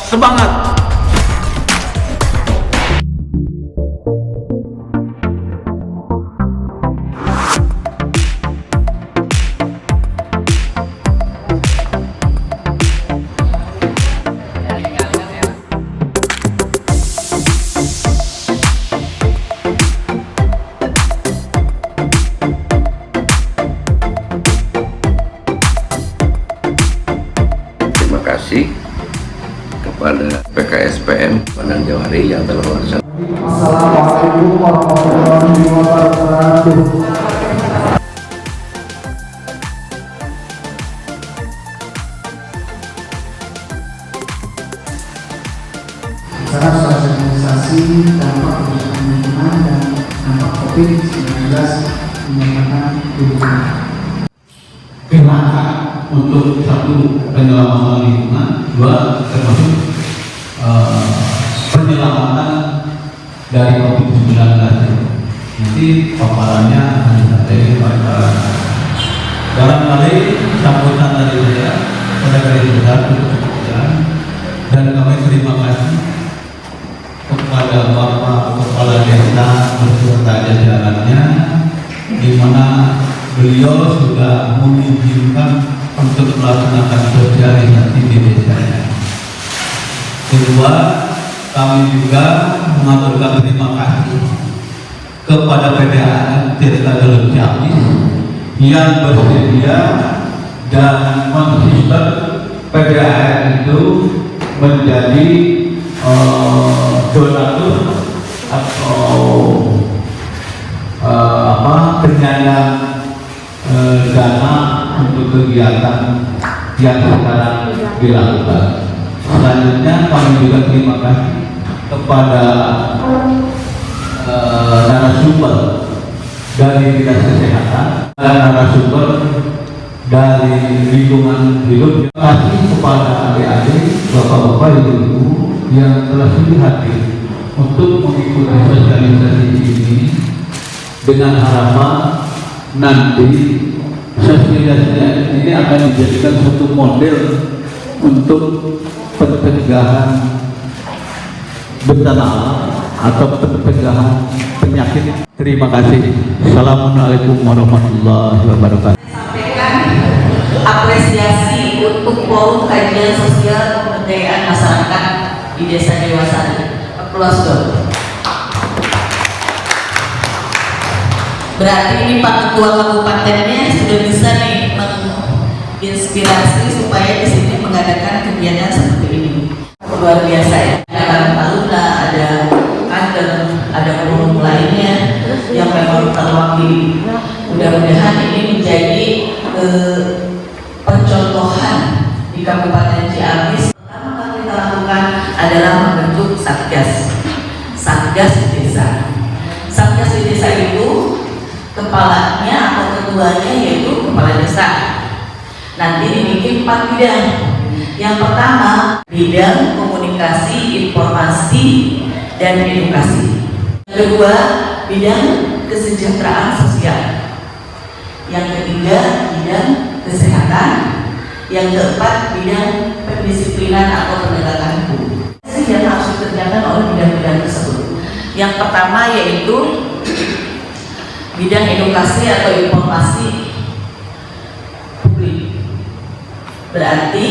semangat. Terima kasih kepada PKSPM Padang Jawari yang telah melaksanakan. Assalamualaikum warahmatullahi wabarakatuh. Acara sosialisasi dampak kerusakan lingkungan dan dampak COVID-19 menyatakan dukungan. Langkah untuk satu penyelamatan lingkungan, dua termasuk penyelamatan dari COVID-19. Nanti paparannya dari pada barangkali sambutan dari saya pada kali besar untuk pekerjaan, dan kami terima kasih kepada Bapak Kepala Desa beserta jajarannya, di mana beliau sudah mengizinkan untuk melaksanakan sosialisasi di desanya. Kedua, kami juga mengaturkan terima kasih kepada PDAM Tirta Gelem Ciamis yang bersedia dan mensistem PDAM itu menjadi donatur atau penyandang dana untuk kegiatan yang sekarang dilakukan. Selanjutnya kami juga terima kasih kepada narasumber dari Dinas Kesehatan dan narasumber dari lingkungan hidup. Terima kasih kepada adik-adik, bapak-bapak, ibu-ibu yang telah sudah hadir untuk mengikuti sosialisasi ini, dengan harapan nanti sosialisasi ini akan dijadikan suatu model untuk pencegahan bencana alam atau pencegahan penyakit. Terima kasih. Assalamualaikum warahmatullahi wabarakatuh. Sampaikan apresiasi untuk forum kajian sosial pemberdayaan masyarakat di Desa Dewasari. Applause dong. Berarti ini Pak Ketua Kabupatennya sudah bisa nih menginspirasi supaya di sini mengadakan kegiatan seperti ini. Luar biasa ya. Ada Taruna, ada kader, ada forum lainnya yang memang terwakili. Mudah-mudahan ini menjadi percontohan di Kabupaten Ciamis. Pertama kali kita lakukan adalah membentuk Satgas Desa. Satgas di desa itu kepalanya atau ketuanya yaitu kepala desa. Nanti dibikin 4 bidang. Yang pertama, bidang komunikasi, informasi, dan edukasi. Kedua, bidang kesejahteraan sosial. Yang ketiga, bidang kesehatan. Yang keempat, bidang pendisiplinan atau penegakan hukum. Yang harus dikerjakan oleh bidang-bidang tersebut. Yang pertama yaitu bidang edukasi atau informasi publik. Berarti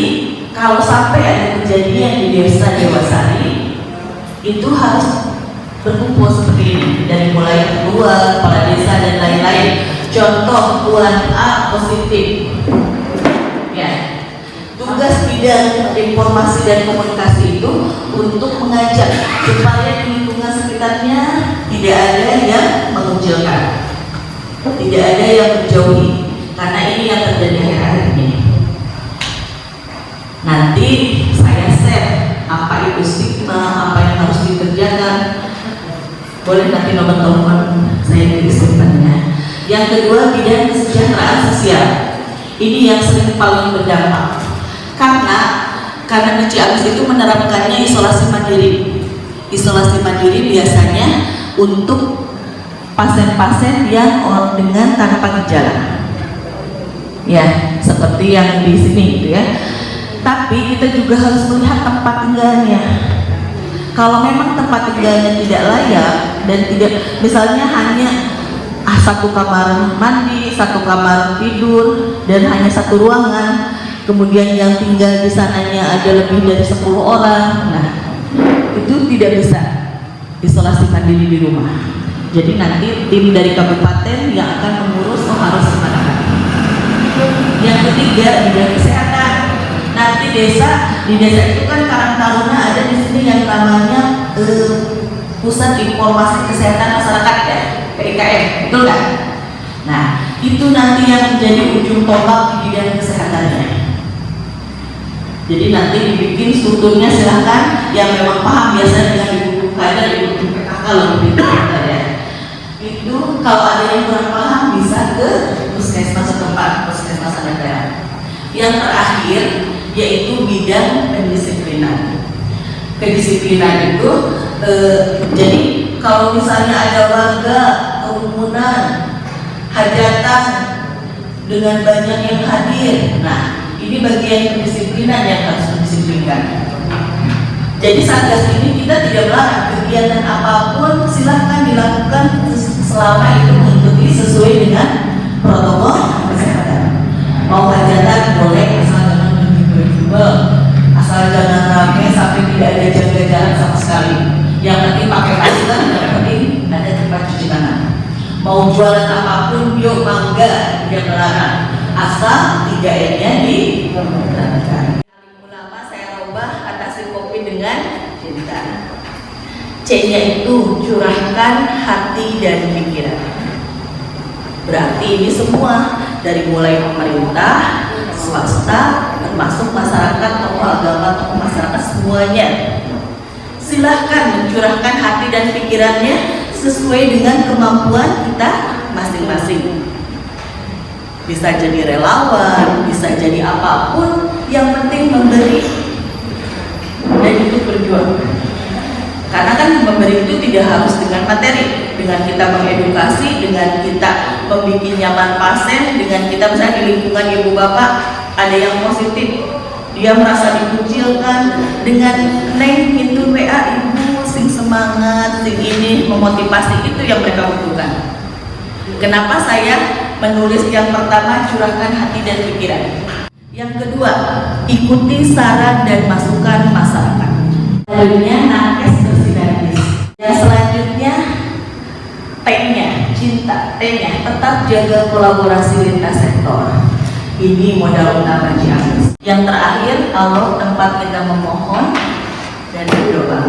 kalau sampai ada kejadian di Desa Dewasari, itu harus berkumpul seperti ini, dari mulai ketua, kepala desa dan lain-lain. Contoh Tuan A positif, ya. Tugas bidang informasi dan komunikasi itu untuk mengajak supaya di lingkungan sekitarnya tidak ada yang mengucilkan, tidak ada yang menjauhi, karena ini yang terjadi akhir-akhir ini. Nanti saya share apa itu stigma, apa yang harus dikerjakan. Boleh nanti nomor telepon saya di simpannya. Yang kedua, bidang kesejahteraan sosial. Ini yang sering paling berdampak. Karena di Ciamis itu menerapkannya isolasi mandiri. Isolasi mandiri biasanya untuk pasien-pasien yang dengan tanpa gejala. Ya, seperti yang di sini gitu ya. Tapi kita juga harus melihat tempat tinggalnya. Kalau memang tempat tinggalnya tidak layak dan tidak, misalnya hanya satu kamar mandi, satu kamar tidur, dan hanya satu ruangan, kemudian yang tinggal di sananya ada lebih dari 10 orang, nah itu tidak bisa isolasi mandiri di rumah. Jadi nanti tim dari kabupaten yang akan mengurus harus kemana-mana. Yang ketiga, bidang kesehatan. Nanti di desa itu kan Karang Taruna ada di sini yang namanya Pusat Informasi Kesehatan Masyarakat ya, PIKM, betul kan? Nah, itu nanti yang menjadi ujung tombak di bidang kesehatannya. Jadi nanti dibikin strukturnya, silahkan yang memang paham, biasanya dengan ibu kader, ibu PKK lebih ya. Itu kalau ada yang kurang paham bisa ke puskesmas setempat, puskesmas daerah. Yang terakhir yaitu bidang pendisiplinan. Kedisiplinan itu jadi kalau misalnya ada warga kerumunan, hajatan dengan banyak yang hadir, nah ini bagian pendisiplinan yang harus didisiplinkan. Jadi Satgas ini kita tidak melarang kegiatan apapun, silahkan dilakukan selama itu mengikuti sesuai dengan protokol kesehatan. Mau hajatan boleh, asal jangan berjubel, asal jangan ramai sampai tidak ada jaga jarak sama sekali. Yang penting pakai masker, yang penting ada tempat cuci tangan. Mau jualan apapun, yuk mangga, tidak melarang, asal 3M-nya diperhatikan. Ulama saya robah atasi kopi dengan cinta. C-nya itu curahkan hati dan pikiran. Berarti ini semua dari mulai pemerintah, swasta, termasuk masyarakat, tokoh agama, tokoh masyarakat, semuanya. Silahkan mencurahkan hati dan pikirannya sesuai dengan kemampuan kita masing-masing. Bisa jadi relawan, bisa jadi apapun, yang penting memberi dan itu berjuang. Karena kan memberi itu tidak harus dengan materi, dengan kita mengedukasi, dengan kita membuat nyaman pasien, dengan kita misalnya di lingkungan ibu bapak ada yang positif, dia merasa dikucilkan, dengan neng itu WA ibu sing semangat, sing ini memotivasi, itu yang mereka butuhkan. Kenapa saya menulis yang pertama curahkan hati dan pikiran, yang kedua ikuti saran dan masukan masyarakat. Selanjutnya nakes bersinergis. Yang selanjutnya T-nya cinta, T-nya tetap jaga kolaborasi lintas sektor. Ini modal utama Ciamis. Yang terakhir Allah tempat kita memohon dan berdoa.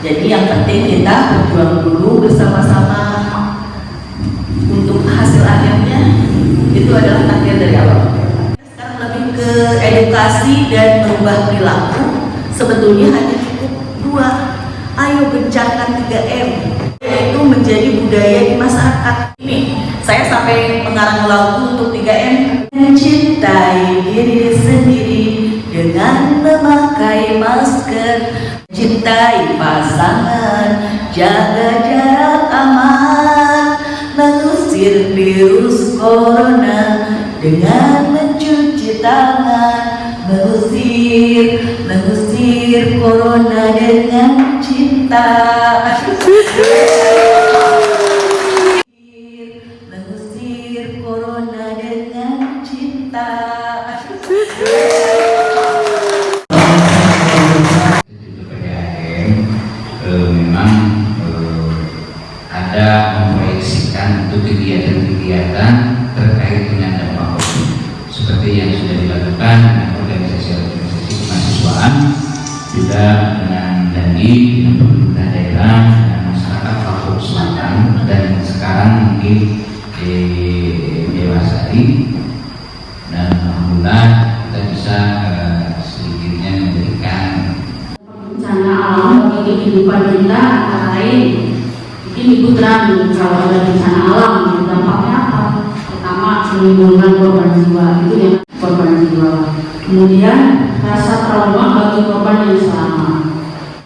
Jadi yang penting kita berjuang dulu bersama-sama. Untuk hasil akhirnya itu adalah takdir dari Allah. Sekarang lebih ke edukasi dan merubah perilaku. Sebetulnya hanya cukup 2. Ayo gencarkan 3M, yaitu menjadi budaya di masyarakat. Ini saya sampai mengarang lagu untuk 3M. Mencintai diri sendiri dengan memakai masker, cintai pasangan, jaga jarak aman, mengusir virus corona dengan mencuci tangan, mengusir corona dengan cinta, mengusir corona dengan cinta. Memang ada memproyeksikan untuk kegiatan-kegiatan terkait dengan dampak COVID seperti yang sudah dilakukan dengan organisasi-organisasi kemahasiswaan, juga dengan DANI, dengan pemerintah daerah, dengan masyarakat Papua Selatan, dan sekarang mungkin di Dewasari. Dan alhamdulillah kita bisa sedikitnya memberikan bencana alam bagi kehidupan kita, antara lain mungkin ibu terang kalau ada bencana alam dampaknya apa? Pertama, menimbulkan korban jiwa, itu ya, korban jiwa. Kemudian rasa trauma bagi korban yang selamat.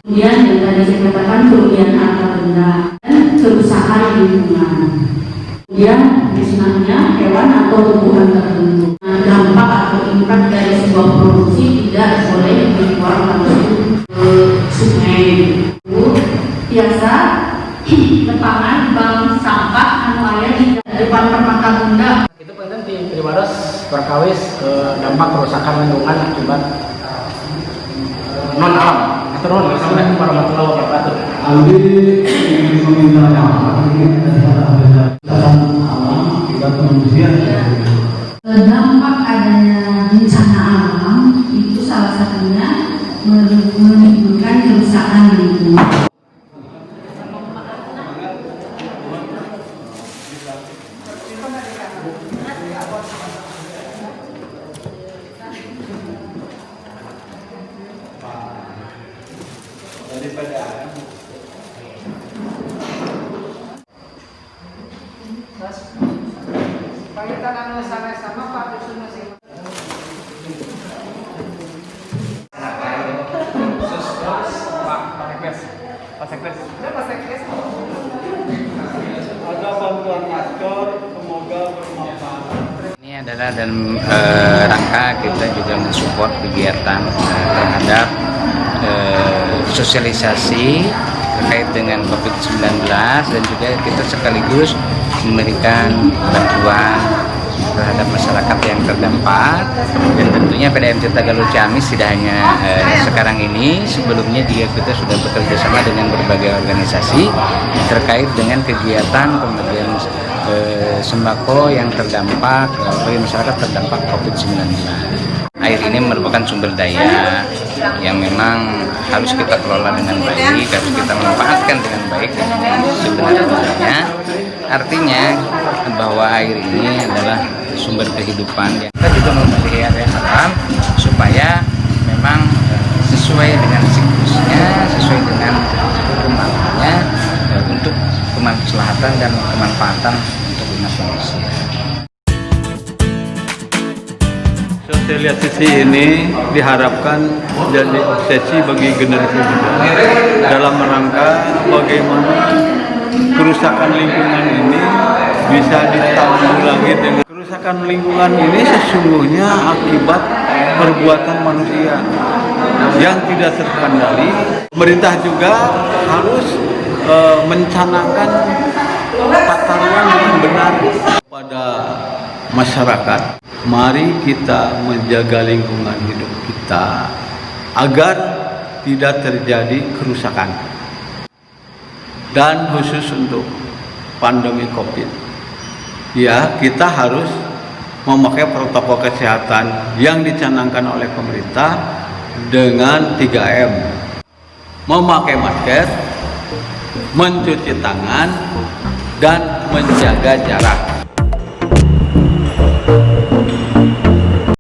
Kemudian yang tadi saya katakan kerugian harta benda dan kerusakan lingkungan. Kemudian musnahnya hewan atau tumbuhan tertentu. Nah, dampak atau impact dari sebuah produksi tidak perkawis dampak kerusakan lingkungan akibat non alam. Assalamualaikum warahmatullahi wabarakatuh. Aldi ingin meminta maaf terhadap alam akibat manusia. Dampak adanya bencana alam itu salah satunya menimbulkan kerusakan lingkungan. Ini adalah dalam rangka kita juga mensupport kegiatan terhadap sosialisasi terkait dengan COVID-19 dan juga kita sekaligus memberikan bantuan terhadap masyarakat yang terdampak, dan tentunya PDAM Tirta Galuh Ciamis tidak hanya sekarang ini, sebelumnya juga kita sudah bekerja sama dengan berbagai organisasi terkait dengan kegiatan pembagian sembako yang terdampak bagi masyarakat terdampak COVID-19. Air ini merupakan sumber daya yang memang harus kita kelola dengan baik, harus kita manfaatkan dengan baik dengan sebenarnya. Artinya bahwa air ini adalah sumber kehidupan. Kita juga memelihara alam supaya memang sesuai dengan siklusnya, sesuai dengan perkembangannya untuk kemaslahatan dan kemanfaatan untuk umat manusia. Sosialisasi ini diharapkan jadi obsesi bagi generasi muda dalam rangka bagaimana kerusakan lingkungan ini bisa ditanggulangi. Dengan kerusakan lingkungan ini sesungguhnya akibat perbuatan manusia yang tidak terkendali. Pemerintah juga harus mencanangkan tata ruang yang benar pada masyarakat. Mari kita menjaga lingkungan hidup kita agar tidak terjadi kerusakan. Dan khusus untuk pandemi COVID, ya kita harus memakai protokol kesehatan yang dicanangkan oleh pemerintah dengan 3M. Memakai masker, mencuci tangan, dan menjaga jarak.